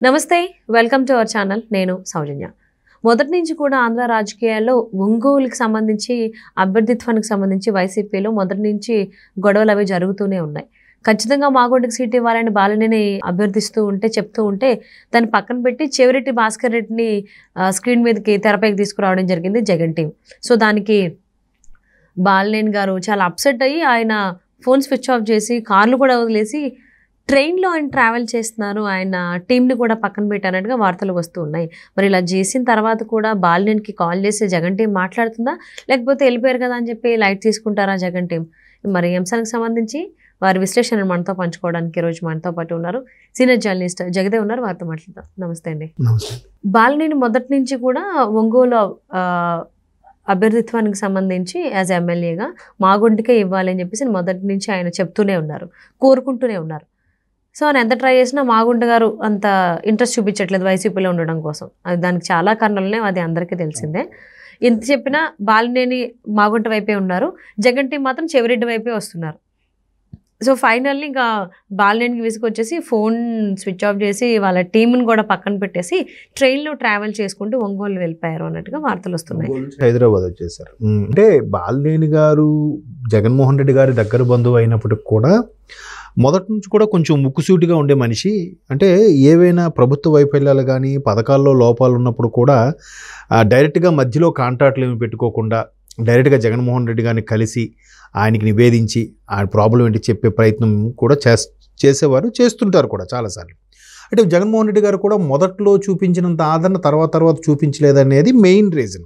నమస్తే, welcome to our channel. నేను సౌజన్య. మొదటి నుంచి కూడా ఆంధ్ర రాజకీయాల్లో ఒంగోలుకి సంబంధించి అభ్యర్థిత్వానికి సంబంధించి వైసీపీలో మొదటి నుంచి గొడవలు అవి జరుగుతూనే ఉన్నాయి. ఖచ్చితంగా మాగొండకి సీట్ ఇవ్వాలని బాలినేని అభ్యర్థిస్తూ ఉంటే చెప్తూ ఉంటే దాన్ని పక్కన పెట్టి చెవిరెడ్డి భాస్కర్ రెడ్డిని స్క్రీన్ మీదకి తెరపైకి తీసుకురావడం జరిగింది జగన్ టీం. సో దానికి బాలినేని గారు చాలా అప్సెట్ అయ్యి ఆయన ఫోన్ స్విచ్ ఆఫ్ చేసి కార్లు కూడా వదిలేసి ట్రైన్లో ఆయన ట్రావెల్ చేస్తున్నారు, ఆయన టీంని కూడా పక్కన పెట్టారన్నట్టుగా వార్తలు వస్తూ ఉన్నాయి. మరి ఇలా చేసిన తర్వాత కూడా బాలినేనికి కాల్ చేసి జగన్ టీం మాట్లాడుతుందా, లేకపోతే వెళ్ళిపోయారు కదా అని చెప్పి లైట్ తీసుకుంటారా జగన్ టీం? మరి ఈ అంశానికి సంబంధించి వారి విశ్లేషణను మనతో పంచుకోవడానికి ఈరోజు మనతో పాటు ఉన్నారు సీనియర్ జర్నలిస్ట్ జగదే ఉన్నారు. వారితో మాట్లాడదాం. నమస్తే అండి. బాలినేని మొదటి నుంచి కూడా ఒంగోలు అభ్యర్థిత్వానికి సంబంధించి యాజ్ ఎమ్మెల్యేగా మాగొండకే ఇవ్వాలని చెప్పేసి మొదటి నుంచి ఆయన చెప్తూనే ఉన్నారు, కోరుకుంటూనే ఉన్నారు. సో ఆయన ఎంత ట్రై చేసినా మాగుంట గారు అంత ఇంట్రెస్ట్ చూపించట్లేదు వైసీపీలో ఉండడం కోసం. అది దానికి చాలా కారణాలనే అది అందరికీ తెలిసిందే. ఎంత చెప్పినా బాలినేని మాగుంట వైపే ఉన్నారు, జగన్ టీం మాత్రం చెవిరెడ్డి వైపే వస్తున్నారు. సో ఫైనల్లీ ఇంకా బాలినేనికి విసుకొచ్చేసి ఫోన్ స్విచ్ ఆఫ్ చేసి వాళ్ళ టీంని కూడా పక్కన పెట్టేసి ట్రైన్లో ట్రావెల్ చేసుకుంటూ ఒంగోలు వెళ్ళిపోయారు అన్నట్టుగా వార్తలు వస్తున్నాయి. హైదరాబాద్ వచ్చేసారు. అంటే బాలినేని గారు జగన్మోహన్ రెడ్డి గారి దగ్గర బంధువు అయినప్పటికి కూడా మొదటి నుంచి కూడా కొంచెం ముక్కుసూటిగా ఉండే మనిషి. అంటే ఏవైనా ప్రభుత్వ వైఫల్యాలు కానీ పథకాల్లో లోపాలు ఉన్నప్పుడు కూడా డైరెక్ట్గా మధ్యలో కాంట్రాక్ట్లు ఏమి పెట్టుకోకుండా డైరెక్ట్గా జగన్మోహన్ రెడ్డి గారిని కలిసి ఆయనకి నివేదించి ఆయన ప్రాబ్లం ఏంటి చెప్పే ప్రయత్నం కూడా చేసేవారు, చేస్తుంటారు కూడా చాలాసార్లు. అంటే జగన్మోహన్ రెడ్డి గారు కూడా మొదట్లో చూపించినంత ఆదరణ తర్వాత చూపించలేదనేది మెయిన్ రీజన్.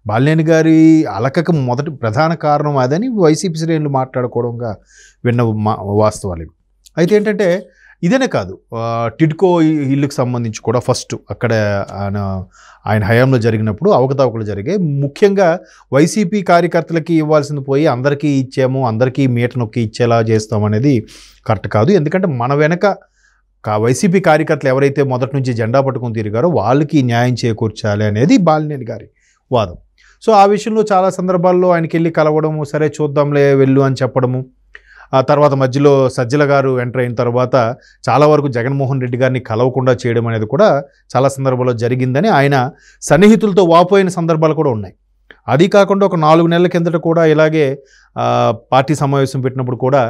బాలినేని గారి అలకకు మొదటి ప్రధాన కారణం అదని వైసీపీ శ్రేణులు మాట్లాడుకోవడంగా విన్న వాస్తవాలు. అయితే ఏంటంటే ఇదేనే కాదు, టిడ్కో ఇల్లుకి సంబంధించి కూడా ఫస్ట్ అక్కడ ఆయన హయాంలో జరిగినప్పుడు అవకతవకలు జరిగాయి. ముఖ్యంగా వైసీపీ కార్యకర్తలకి ఇవ్వాల్సింది పోయి అందరికీ ఇచ్చాము, అందరికీ మీట నొక్కి ఇచ్చేలా చేస్తామనేది కరెక్ట్ కాదు. ఎందుకంటే మన వెనక వైసీపీ కార్యకర్తలు ఎవరైతే మొదటి నుంచి జెండా పట్టుకుని తిరిగారో వాళ్ళకి న్యాయం చేకూర్చాలి అనేది బాలినేని గారి వాదం. సో ఆ విషయంలో చాలా సందర్భాల్లో ఆయనకి వెళ్ళి కలవడము, సరే చూద్దాంలే వెళ్ళు అని చెప్పడము, ఆ తర్వాత మధ్యలో సజ్జల గారు ఎంటర్ అయిన తర్వాత చాలా వరకు జగన్మోహన్ రెడ్డి గారిని కలవకుండా చేయడం అనేది కూడా చాలా సందర్భాల్లో జరిగిందని ఆయన సన్నిహితులతో వాపోయిన సందర్భాలు కూడా ఉన్నాయి. అది కాకుండా ఒక 4 నెలల కిందట కూడా ఇలాగే పార్టీ సమావేశం పెట్టినప్పుడు కూడా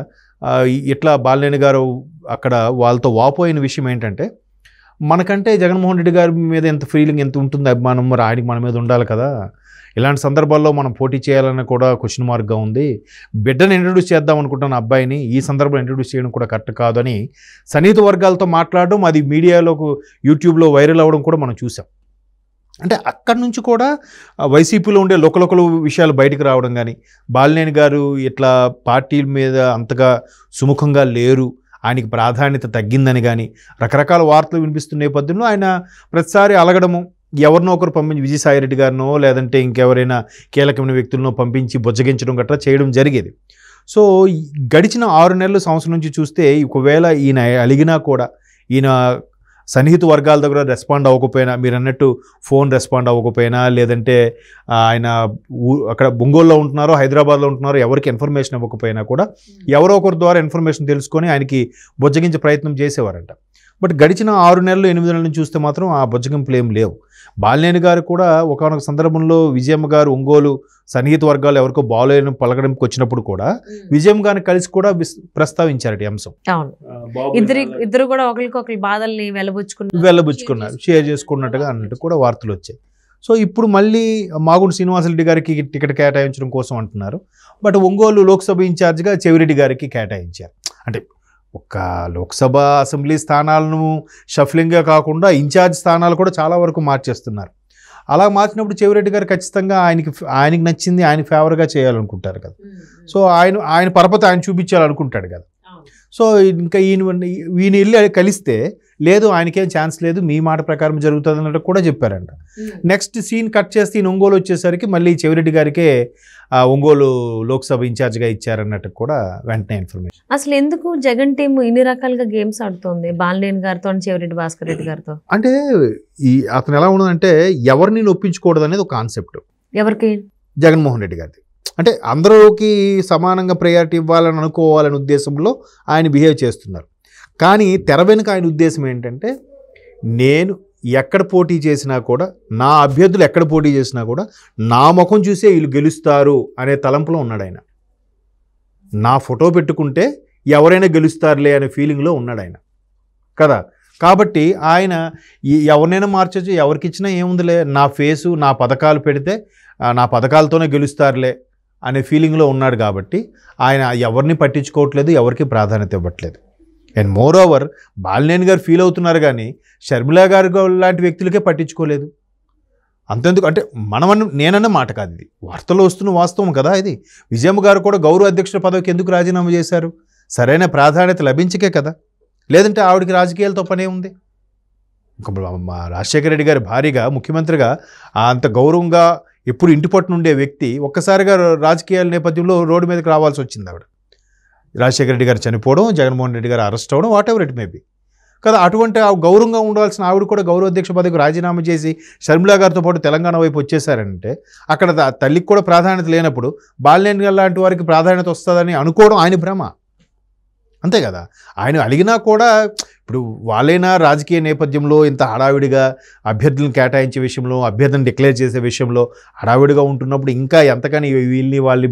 ఇట్లా బాలినేని గారు అక్కడ వాళ్ళతో వాపోయిన విషయం ఏంటంటే, మనకంటే జగన్మోహన్ రెడ్డి గారి మీద ఎంత ఫీలింగ్ ఎంత ఉంటుంది, అభిమానం, మరి ఆయనకి మన మీద ఉండాలి కదా, ఇలాంటి సందర్భాల్లో మనం పోటీ చేయాలని కూడా క్వశ్చన్ మార్క్గా ఉంది, బిడ్డను ఇంట్రడ్యూస్ చేద్దాం అనుకుంటున్న అబ్బాయిని ఈ సందర్భంలో ఇంట్రడ్యూస్ చేయడం కూడా కరెక్ట్ కాదు అని సన్నిహిత వర్గాలతో మాట్లాడడం, అది మీడియాలోకి యూట్యూబ్లో వైరల్ అవ్వడం కూడా మనం చూసాం. అంటే అక్కడి నుంచి కూడా వైసీపీలో ఉండే లోకలోకలు విషయాలు బయటకు రావడం కానీ, బాలినేని గారు ఇట్లా పార్టీల మీద అంతగా సుముఖంగా లేరు, ఆయనకి ప్రాధాన్యత తగ్గిందని కానీ రకరకాల వార్తలు వినిపిస్తున్న నేపథ్యంలో ఆయన ప్రతిసారి అలగడము, ఎవరినో ఒకరు పంపించి విజయసాయిరెడ్డి గారినో లేదంటే ఇంకెవరైనా కీలకమైన వ్యక్తులను పంపించి బుజ్జగించడం గట్రా చేయడం జరిగేది. సో గడిచిన 6 నెలలు సంవత్సరం నుంచి చూస్తే ఒకవేళ ఈయన అలిగినా కూడా, ఈయన సన్నిహిత వర్గాల దగ్గర రెస్పాండ్ అవ్వకపోయినా, మీరు అన్నట్టు ఫోన్ రెస్పాండ్ అవ్వకపోయినా, లేదంటే ఆయన అక్కడ ఒంగోలులో ఉంటున్నారో హైదరాబాద్లో ఉంటున్నారో ఎవరికి ఇన్ఫర్మేషన్ ఇవ్వకపోయినా కూడా ఎవరో ఒకరి ద్వారా ఇన్ఫర్మేషన్ తెలుసుకొని ఆయనకి బుజ్జగించే ప్రయత్నం చేసేవారంట. బట్ గడిచిన 6 నెలలు 8 నెలల నుంచి చూస్తే మాత్రం ఆ బుజ్జగింపులు ఏం లేవు. బాలినేని గారు కూడా ఒకానొక సందర్భంలో విజయమ్మ గారు ఒంగోలు సన్నిహిత వర్గాలు ఎవరికో బాలేని పలకడానికి వచ్చినప్పుడు కూడా విజయమ్మ గారిని కలిసి కూడా ప్రస్తావించారట ఈ అంశం. ఇద్దరు కూడా ఒకరికొకరి బాధల్ని వెళ్ళబుచ్చుకున్నారు, షేర్ చేసుకున్నట్టుగా అన్నట్టు కూడా వార్తలు వచ్చాయి. సో ఇప్పుడు మళ్ళీ మాగుంట శ్రీనివాసరెడ్డి గారికి టికెట్ కేటాయించడం కోసం అంటున్నారు. బట్ ఒంగోలు లోక్సభ ఇన్ఛార్జిగా చెవిరెడ్డి గారికి కేటాయించారు. అంటే ఒక లోక్సభ అసెంబ్లీ స్థానాలను షఫ్లింగ్గా కాకుండా ఇన్ఛార్జ్ స్థానాలు కూడా చాలా వరకు మార్చేస్తున్నారు. అలా మార్చినప్పుడు చెవిరెడ్డి గారు ఖచ్చితంగా ఆయనకి నచ్చింది ఆయన ఫేవర్గా చేయాలనుకుంటారు కదా. సో ఆయన పరపతి ఆయన చూపించాలనుకుంటాడు కదా. సో ఇంకా ఈయన వెళ్ళి కలిస్తే లేదు, ఆయనకేం ఛాన్స్ లేదు, మీ మాట ప్రకారం జరుగుతుంది అన్నట్టు కూడా చెప్పారంట. నెక్స్ట్ సీన్ కట్ చేస్తే ఈయన ఒంగోలు వచ్చేసరికి మళ్ళీ చెవిరెడ్డి గారికే ఒంగోలు లోక్సభ ఇన్ఛార్జ్గా ఇచ్చారన్నట్టు కూడా వెంటనే ఇన్ఫర్మేషన్. అసలు ఎందుకు జగన్ టీం ఇన్ని రకాలుగా గేమ్స్ ఆడుతుంది బాలినేని గారితో, చెవిరెడ్డి భాస్కర్ రెడ్డి గారితో? అంటే అతను ఎలా ఉన్నదంటే ఎవరిని ఒప్పించకూడదు అనేది ఒక కాన్సెప్ట్. ఎవరికి? జగన్మోహన్ రెడ్డి గారిది. అంటే అందరికీ సమానంగా ప్రయారిటీ ఇవ్వాలని అనుకోవాలనే ఉద్దేశంలో ఆయన బిహేవ్ చేస్తున్నారు. కానీ తెర వెనుక ఆయన ఉద్దేశం ఏంటంటే నేను ఎక్కడ పోటీ చేసినా కూడా, నా అభ్యర్థులు ఎక్కడ పోటీ చేసినా కూడా నా ముఖం చూసే వీళ్ళు గెలుస్తారు అనే తలంపులో ఉన్నాడు ఆయన. నా ఫోటో పెట్టుకుంటే ఎవరైనా గెలుస్తారులే అనే ఫీలింగ్లో ఉన్నాడు ఆయన కదా. కాబట్టి ఆయన ఎవరినైనా మార్చొచ్చు, ఎవరికి ఇచ్చినా ఏముందిలే, నా ఫేసు నా పథకాలు పెడితే నా పథకాలతోనే గెలుస్తారులే అనే ఫీలింగ్లో ఉన్నాడు. కాబట్టి ఆయన ఎవరిని పట్టించుకోవట్లేదు, ఎవరికి ప్రాధాన్యత ఇవ్వట్లేదు. అండ్ మోర్ ఓవర్ బాలినేని గారు ఫీల్ అవుతున్నారు కానీ షర్మిల గారు లాంటి వ్యక్తులకే పట్టించుకోలేదు. అంతెందుకు అంటే నేనన్న మాట కాదు, ఇది వార్తల్లో వస్తున్న వాస్తవం కదా. ఇది విజయమ్మ గారు కూడా గౌరవ అధ్యక్షుల పదవికి ఎందుకు రాజీనామా చేశారు? సరైన ప్రాధాన్యత లభించకే కదా. లేదంటే ఆవిడకి రాజకీయాలతో పనే ఉంది. రాజశేఖర రెడ్డి గారి భారీగా ముఖ్యమంత్రిగా అంత గౌరవంగా ఎప్పుడు ఇంటి పట్టున ఉండే వ్యక్తి ఒక్కసారిగా రాజకీయాల నేపథ్యంలో రోడ్డు మీదకి రావాల్సి వచ్చింది ఆవిడ. రాజశేఖర రెడ్డి గారు చనిపోవడం, జగన్మోహన్ రెడ్డి గారు అరెస్ట్ అవ్వడం, what ever it may be కదా. అటువంటి గౌరవంగా ఉండాల్సిన ఆవిడ కూడా గౌరవ అధ్యక్ష పదవికి రాజీనామా చేసి షర్మిల గారితో పాటు తెలంగాణ వైపు వచ్చేసారంటే అక్కడ తల్లికి కూడా ప్రాధాన్యత లేనప్పుడు బాలినేని గారు లాంటి వారికి ప్రాధాన్యత వస్తుందని అనుకోవడం ఆయన భ్రమ, అంతే కదా. ఆయన అడిగినా కూడా ఇప్పుడు వాళ్ళైనా రాజకీయ నేపథ్యంలో ఇంత హడావిడిగా అభ్యర్థులను కేటాయించే విషయంలో, అభ్యర్థిని డిక్లేర్ చేసే విషయంలో హడావిడిగా ఉంటున్నప్పుడు ఇంకా ఎంతకని వీళ్ళని వాళ్ళు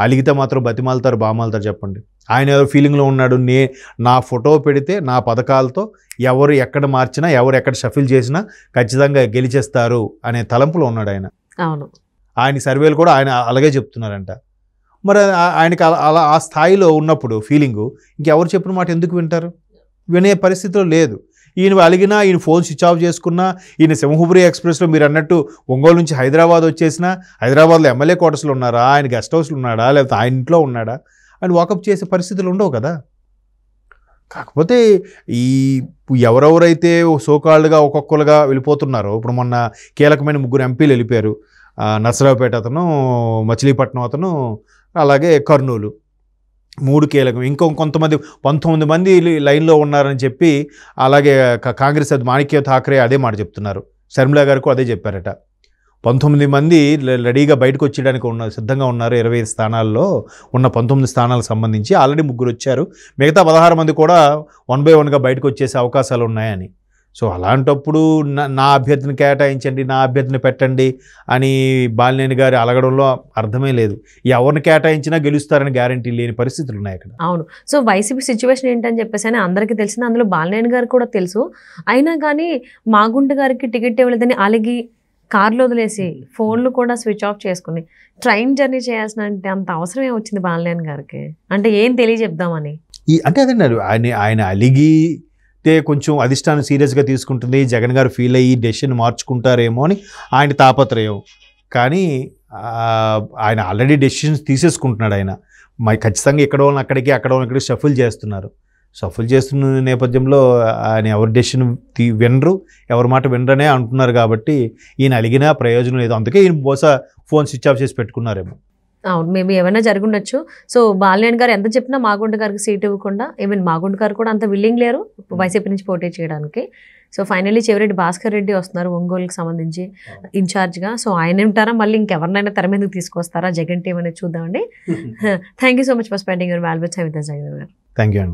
అలిగితే మాత్రం బతిమాలుతారు, బామాలుతారు చెప్పండి. ఆయన ఏదో ఫీలింగ్లో ఉన్నాడు, నా ఫోటో పెడితే నా పథకాలతో ఎవరు ఎక్కడ మార్చినా, ఎవరు ఎక్కడ షఫిల్ చేసినా ఖచ్చితంగా గెలిచేస్తారు అనే తలంపులో ఉన్నాడు ఆయన. అవును, ఆయన సర్వేలు కూడా ఆయన అలాగే చెప్తున్నారంట. మరి ఆయనకి అలా ఆ స్థాయిలో ఉన్నప్పుడు ఫీలింగు ఇంకెవరు చెప్పిన మాట ఎందుకు వింటారు? వినే పరిస్థితిలో లేదు. ఈయన అలిగినా, ఈయన ఫోన్ స్విచ్ ఆఫ్ చేసుకున్నా, ఈయన సింహపురి ఎక్స్ప్రెస్లో మీరు అన్నట్టు ఒంగోలు నుంచి హైదరాబాద్ వచ్చేసినా, హైదరాబాద్లో ఎమ్మెల్యే క్వార్టర్స్లో ఉన్నారా, ఆయన గెస్ట్ హౌస్లో ఉన్నాడా, లేకపోతే ఆయన ఇంట్లో ఉన్నాడా అని వాకప్ చేసే పరిస్థితులు ఉండవు కదా. కాకపోతే ఈ ఎవరెవరైతే సోకాళ్ళుగా ఒక్కొక్కరుగా వెళ్ళిపోతున్నారో, ఇప్పుడు మొన్న కీలకమైన 3 ఎంపీలు వెళ్ళిపోయారు. నర్సరావుపేట అతను, మచిలీపట్నం అతను, అలాగే కర్నూలు, 3 కీలకం. కొంతమంది 19 మంది లైన్లో ఉన్నారని చెప్పి అలాగే కాంగ్రెస్ మాణిక్య ఠాక్రే అదే మాట చెప్తున్నారు. షర్మిల గారికి అదే చెప్పారట. 19 మంది రెడీగా బయటకు వచ్చేయడానికి సిద్ధంగా ఉన్నారు. 25 స్థానాల్లో ఉన్న 19 స్థానాలకు సంబంధించి ఆల్రెడీ 3 వచ్చారు. మిగతా 16 మంది కూడా 1 by 1గా బయటకు వచ్చేసే అవకాశాలు ఉన్నాయని. సో అలాంటప్పుడు నా అభ్యర్థిని కేటాయించండి, నా అభ్యర్థిని పెట్టండి అని బాలినేని గారి అలగడంలో అర్థమే లేదు. ఎవరిని కేటాయించినా గెలుస్తారని గ్యారంటీ లేని పరిస్థితులు ఉన్నాయి అక్కడ. అవును. సో వైసీపీ సిచ్యువేషన్ ఏంటని చెప్పేసి అని అందరికీ తెలిసింది, అందులో బాలినేని గారు కూడా తెలుసు. అయినా కానీ మాగుంట గారికి టికెట్ ఇవ్వలేదని అలిగి కార్లో వదిలేసి ఫోన్లు కూడా స్విచ్ ఆఫ్ చేసుకుని ట్రైన్ జర్నీ చేయాల్సిన అంత అవసరం ఏమొచ్చింది బాలినేని గారికి? అంటే ఏం తెలియజెప్దామని అంటే అదండి, ఆయన అలిగి కొంచెం అధిష్టానం సీరియస్గా తీసుకుంటుంది, జగన్ గారు ఫీల్ అయ్యి డెసిషన్ మార్చుకుంటారేమో అని ఆయన తాపత్రయం. కానీ ఆయన ఆల్రెడీ డెసిషన్స్ తీసేసుకుంటున్నాడు. ఆయన ఖచ్చితంగా ఇక్కడ వాళ్ళని అక్కడికి, అక్కడ వాళ్ళని ఇక్కడికి షఫుల్ చేస్తున్నారు. షఫుల్ చేస్తున్న నేపథ్యంలో ఆయన ఎవరి డెసిషన్ వినరు, ఎవరి మాట వినరనే అంటున్నారు. కాబట్టి ఈయన అలిగినా ప్రయోజనం లేదు. అందుకే ఈయన బహుశా ఫోన్ స్విచ్ ఆఫ్ చేసి పెట్టుకున్నారేమో. అవును, మేబీ ఏమైనా జరుగుండొచ్చు. సో బాలినేని గారు ఎంత చెప్పినా మాగుంట గారికి సీట్ ఇవ్వకుండా, ఈవెన్ మాగుంట గారు కూడా అంత విల్లింగ్ లేరు వైసీపీ నుంచి పోటీ చేయడానికి. సో ఫైనల్లీ చెవిరెడ్డి భాస్కర్ రెడ్డి వస్తున్నారు ఒంగోలుకి సంబంధించి ఇన్ఛార్జ్గా. సో ఆయన ఉంటారా, మళ్ళీ ఇంకెవరినైనా తెర మీదకి తీసుకొస్తారా జగన్ టీం అనేది చూద్దామండి. Thank you so much for spending your valuable time with us, Jagan గారు. థ్యాంక్ యూ అండి.